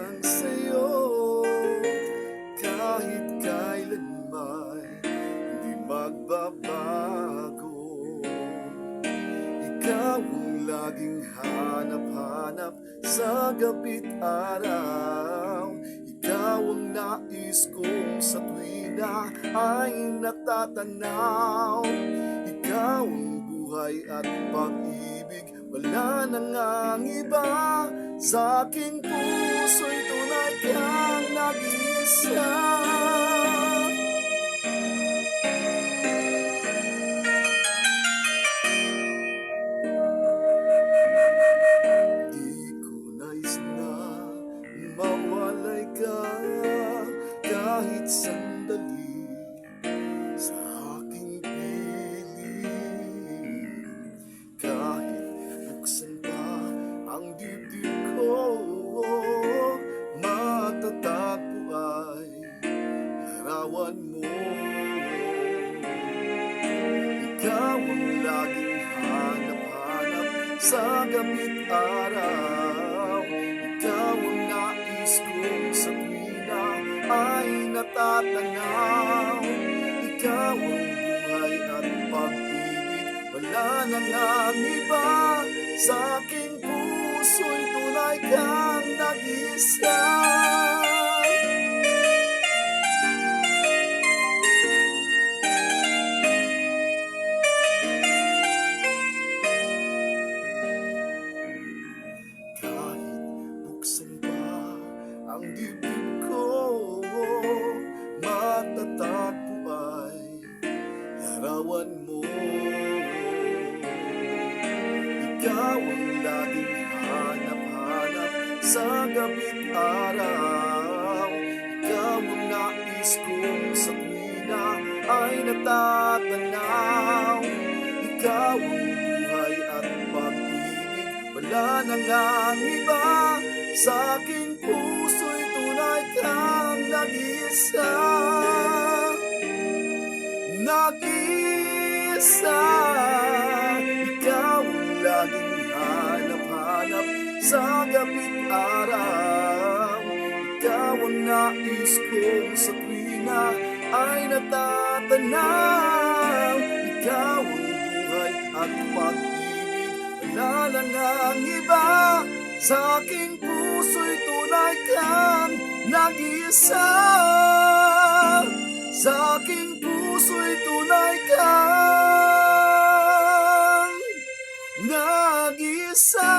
lang sa'yo. Kahit kailanman hindi magbabago. Ikaw ang laging hanap-hanap sa gabi't araw. Ikaw ang nais kong sa tuwina ay natatanaw. Ikaw ang buhay at pag-ibig, wala nang ang iba. Sa aking puso'y tunay kang nag-iisa. Di ko nais na mawalay ka kahit sandali sa aking piling. Kahit buksan pa ang dibdib ko, matatagpo ay larawan mo. Ikaw ang laging hanap-hanap sa gabi't araw. Ikaw ang nais kong sa tuwina ay natatanaw. Ikaw ang buhay at pag-ibig, wala nang ang iba. Sa aking puso'y tunay kang nag-iisa. Kahit buksan pa ang dibdib ko, matatagpo ay larawan mo. Ikaw ang laging hanap-hanap sa gabi't araw. Ikaw ang nais kong sa tuwina ay natatanaw. Ikaw ang buhay at pag-ibig, wala nang ang iba. Sa aking puso'y tunay kang nag-iisa. Nag-iisa. Ikaw ang laging hanap-hanap sa gabi't araw. Ikaw ang nais kong sa tuwina ay natatanaw. Ikaw ang buhay at pag-ibig, wala lang ang iba. Sa aking puso'y tunay kang nag-iisa. Sa aking puso'y tunay kang nag-iisa.